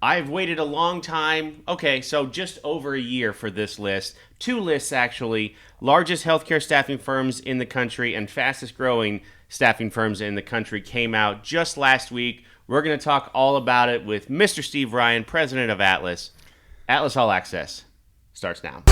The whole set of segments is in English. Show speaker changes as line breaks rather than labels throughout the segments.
I've waited a long time. Okay, so just over a year for this list. 2 lists, actually. Largest healthcare staffing firms in the country and fastest growing staffing firms in the country came out just last week. We're going to talk all about it with Mr. Steve Ryan, president of Atlas. Atlas All Access starts now.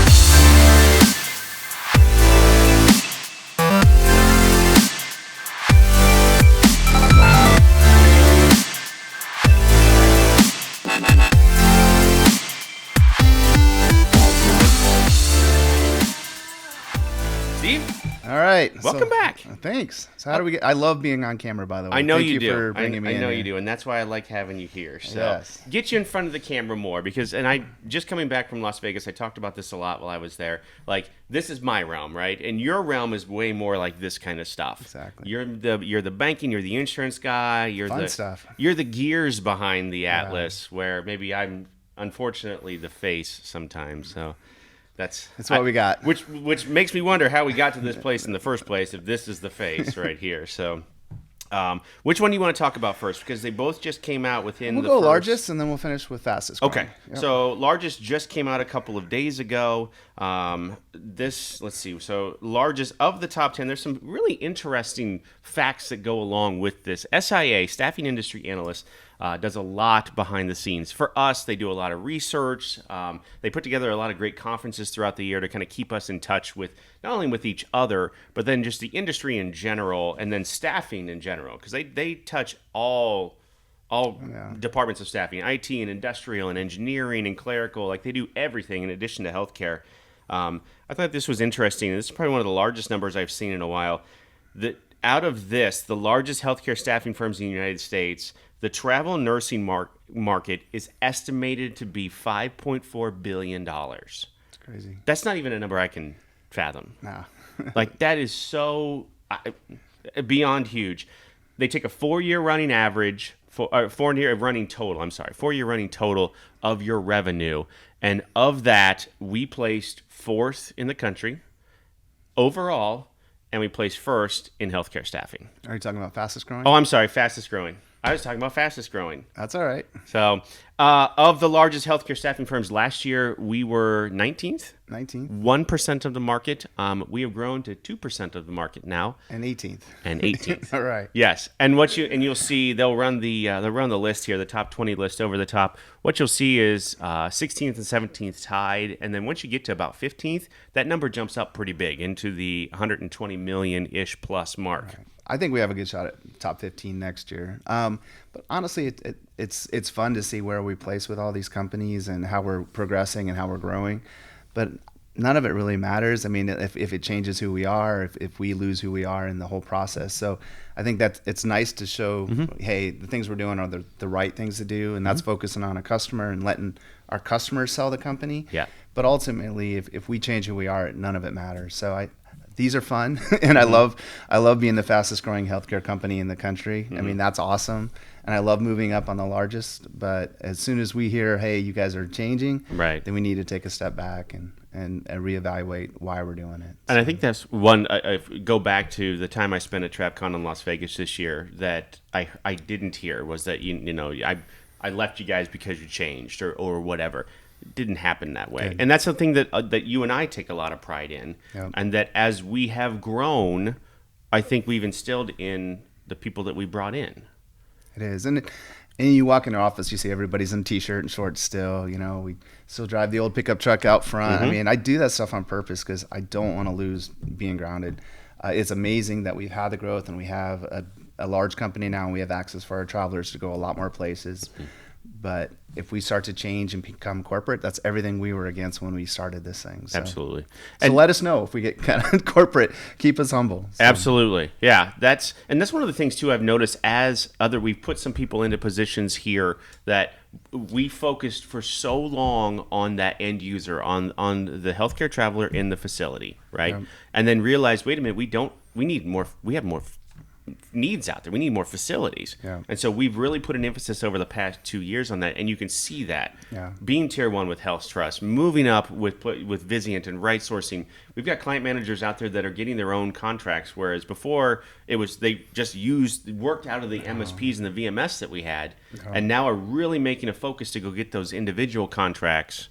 All right.
Welcome back.
Thanks. So how do we get? I love being on camera, by the way.
I know
Thank
you do.
For bringing me
I know
in
you do, and that's why I like having you here. So
yes.
Get you in front of the camera more and I just coming back from Las Vegas, I talked about this a lot while I was there. Like, this is my realm, right? And your realm is way more like this kind of stuff.
Exactly.
You're the banking, you're the insurance guy,
Fun stuff.
You're the gears behind the Atlas, where maybe I'm unfortunately the face sometimes. So that's
what we got.
Which makes me wonder how we got to this place in the first place if this is the face right here. So which one do you want to talk about first? Because they both just came out within
We'll go largest, and then we'll finish with fastest growing.
Okay. Yep. So largest just came out a couple of days ago. Let's see. So largest of the top 10, there's some really interesting facts that go along with this. SIA, Staffing Industry Analyst, does a lot behind the scenes. For us, they do a lot of research. They put together a lot of great conferences throughout the year to kind of keep us in touch with not only with each other, but then just the industry in general, and then staffing in general, because they touch all departments of staffing, IT and industrial and engineering and clerical. Like, they do everything in addition to healthcare. I thought this was interesting. This is probably one of the largest numbers I've seen in a while. Out of this, the largest healthcare staffing firms in the United States, the travel nursing market is estimated to be $5.4 billion.
It's crazy.
That's not even a number I can fathom.
Nah.
Like, that is so beyond huge. They take a 4-year running average, 4-year running total of your revenue. And of that, we placed 4th in the country overall, and we placed 1st in healthcare staffing.
Are you talking about fastest growing?
Oh, I'm sorry, fastest growing. I was talking about fastest growing.
That's all right.
So, of the largest healthcare staffing firms last year, we were 19th. 1% of the market. We have grown to 2% of the market now.
And 18th.
All
right.
Yes, and you'll see they'll run the list here, the top 20 list over the top. What you'll see is 16th and 17th tied, and then once you get to about 15th, that number jumps up pretty big into the 120 million-ish plus mark.
Right. I think we have a good shot at top 15 next year. But honestly, it's fun to see where we place with all these companies and how we're progressing and how we're growing. But none of it really matters. I mean, if it changes who we are, if we lose who we are in the whole process. So I think that it's nice to show, hey, the things we're doing are the right things to do, and that's focusing on a customer and letting our customers sell the company.
Yeah.
But ultimately, if we change who we are, none of it matters. So these are fun, and I love being the fastest growing healthcare company in the country. I mean, that's awesome, and I love moving up on the largest. But as soon as we hear, hey, you guys are changing,
right,
then we need to take a step back and reevaluate why we're doing it.
And I think that's one. I go back to the time I spent at TravCon in Las Vegas this year that I didn't hear was that I left you guys because you changed or whatever. It didn't happen that way.
Good.
And that's something that you and I take a lot of pride in.
Yep.
And that as we have grown, I think we've instilled in the people that we brought in.
It is. And you walk in our office, you see everybody's in T-shirt and shorts still. We still drive the old pickup truck out front. I mean, I do that stuff on purpose because I don't want to lose being grounded. It's amazing that we've had the growth and we have a large company now, and we have access for our travelers to go a lot more places. But if we start to change and become corporate, that's everything we were against when we started this thing. So,
absolutely.
So let us know if we get kind of corporate. Keep us humble. So.
Absolutely. Yeah. That's one of the things too I've noticed we've put some people into positions here that we focused for so long on that end user, on the healthcare traveler in the facility, right? Yeah. And then realized, wait a minute, we have more needs out there. We need more facilities.
Yeah.
And so we've really put an emphasis over the past 2 years on that, and you can see that.
Yeah.
Being tier 1 with Health Trust, moving up with Vizient and Right Sourcing. We've got client managers out there that are getting their own contracts, whereas before it was they just worked out of the MSPs and the VMS that we had, and now are really making a focus to go get those individual contracts.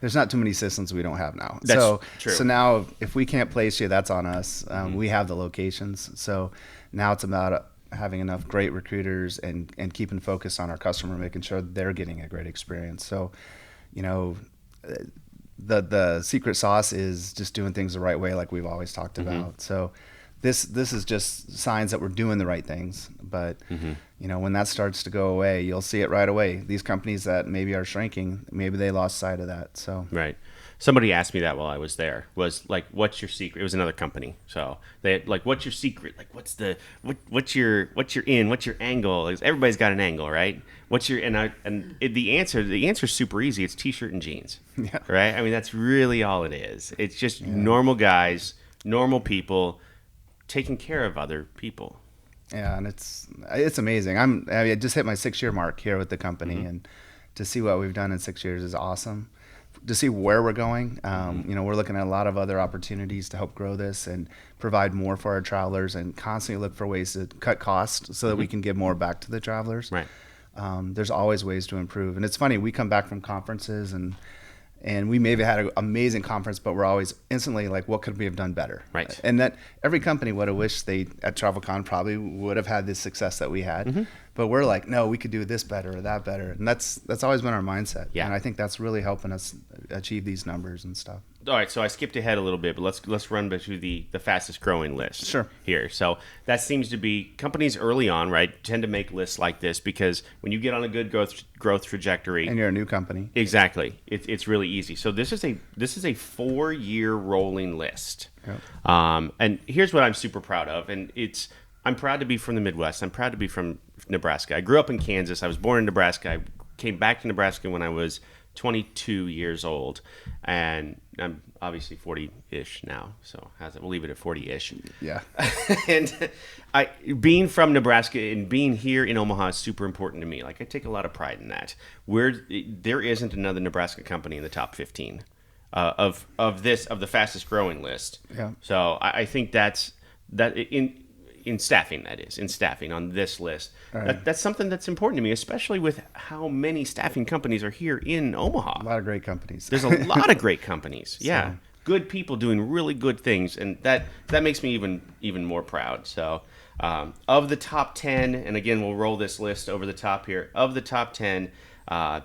There's not too many systems we don't have now.
That's true.
So now if we can't place you, that's on us. We have the locations. So now it's about having enough great recruiters and keeping focus on our customer, making sure they're getting a great experience. So, the secret sauce is just doing things the right way, like we've always talked about. So this is just signs that we're doing the right things. But, when that starts to go away, you'll see it right away. These companies that maybe are shrinking, maybe they lost sight of that. So
right. Somebody asked me that while I was there, was like, what's your secret? It was another company. So they had, like, what's your secret? Like, what's your angle? Like, everybody's got an angle, right? The answer's super easy. It's t-shirt and jeans.
Yeah.
Right? I mean, that's really all it is. It's just normal guys, normal people taking care of other people.
Yeah, and it's amazing. I just hit my 6-year mark here with the company, and to see what we've done in 6 years is awesome. To see where we're going, we're looking at a lot of other opportunities to help grow this and provide more for our travelers, and constantly look for ways to cut costs so that we can give more back to the travelers.
Right.
There's always ways to improve, and it's funny. We come back from conferences and we maybe had an amazing conference, but we're always instantly like, what could we have done better?
Right.
And that every company would have wished they at TravelCon probably would have had this success that we had. But we're like, no, we could do this better or that better. And that's always been our mindset.
Yeah.
And I think that's really helping us achieve these numbers and stuff.
All right, so I skipped ahead a little bit, but let's run through the fastest growing list.
Sure.
Here, so that seems to be companies early on, right, tend to make lists like this because when you get on a good growth trajectory,
And you're a new company.
exactly, it's really easy. So this is a 4-year rolling list.
Yep.
And here's what I'm super proud of, and I'm proud to be from the Midwest. I'm proud to be from Nebraska. I grew up in Kansas. I was born in Nebraska. I came back to Nebraska when I was 22 years old, and I'm obviously 40-ish now. So we'll leave it at 40-ish.
Yeah.
And being from Nebraska and being here in Omaha is super important to me. Like, I take a lot of pride in that. There isn't another Nebraska company in the top 15 of the fastest growing list.
Yeah.
So I think that in staffing on this list.
Right.
That's something that's important to me, especially with how many staffing companies are here in Omaha.
A lot of great companies.
There's a lot of great companies. Yeah. Good people doing really good things, and that makes me even more proud. So, of the top 10, and again, we'll roll this list over the top here. Of the top 10,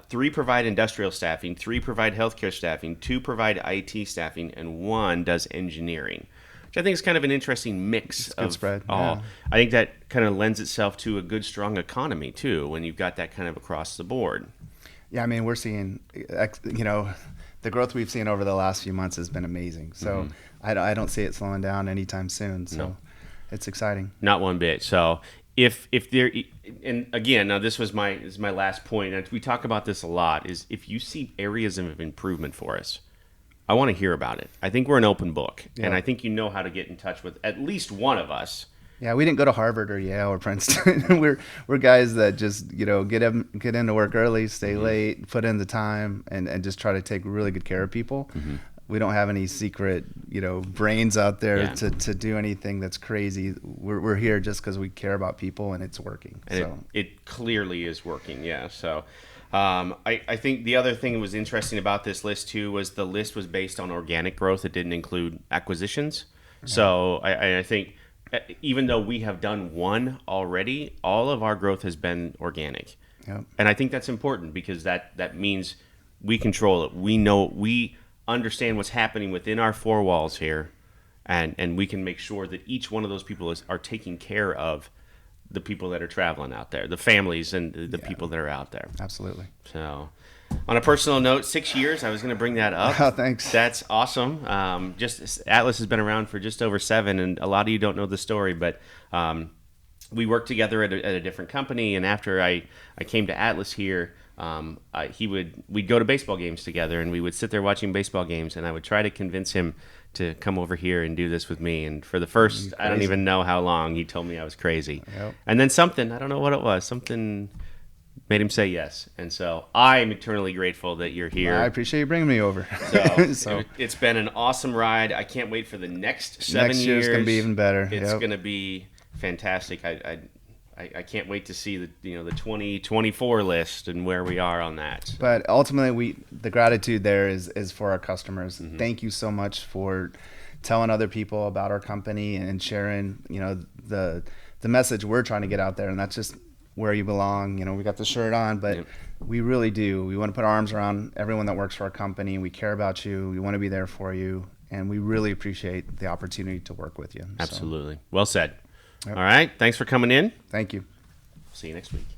3 provide industrial staffing, 3 provide healthcare staffing, 2 provide IT staffing, and 1 does engineering. Which I think is kind of an interesting mix of
spread.
all.
Yeah.
I think that kind of lends itself to a good, strong economy too, when you've got that kind of across the board.
Yeah, I mean, we're seeing, the growth we've seen over the last few months has been amazing. So I don't see it slowing down anytime soon. So it's exciting.
Not one bit. So if there, and again, now this is my last point, and we talk about this a lot, is if you see areas of improvement for us, I want to hear about it. I think we're an open book, and I think you know how to get in touch with at least one of us.
Yeah, we didn't go to Harvard or Yale or Princeton. we're guys that just get into work early, stay late, put in the time, and just try to take really good care of people. We don't have any secret brains out there to do anything that's crazy. We're here just because we care about people, and it's working.
And
so
it clearly is working. Yeah. So. I think the other thing that was interesting about this list too was the list was based on organic growth. It didn't include acquisitions. Yeah. So I think even though we have done one already, all of our growth has been organic.
Yep.
And I think that's important because that means we control it. We understand what's happening within our 4 walls here, and we can make sure that each one of those people are taking care of the people that are traveling out there, the families and the people that are out there.
Absolutely.
So, on a personal note, 6 years, I was going to bring that up.
Oh, thanks.
That's awesome. Atlas has been around for just over 7, and a lot of you don't know the story, but we worked together at a different company, and after I came to Atlas here, we'd go to baseball games together, and we would sit there watching baseball games, and I would try to convince him to come over here and do this with me. And for the first, I don't even know how long, he told me I was crazy.
Yep.
And then something, I don't know what it was, something made him say yes. And so I'm eternally grateful that you're here.
I appreciate you bringing me over.
So it's been an awesome ride. I can't wait for the next 7 years.
Next year's going to be even better.
It's going to be fantastic. I can't wait to see the 2024 list and where we are on that.
But ultimately, the gratitude there is for our customers. Mm-hmm. Thank you so much for telling other people about our company and sharing, the message we're trying to get out there. And that's just where you belong. We got the shirt on, but we really do. We want to put our arms around everyone that works for our company. We care about you. We want to be there for you. And we really appreciate the opportunity to work with you.
Absolutely. So. Well said. Yep. All right. Thanks for coming in.
Thank you.
See you next week.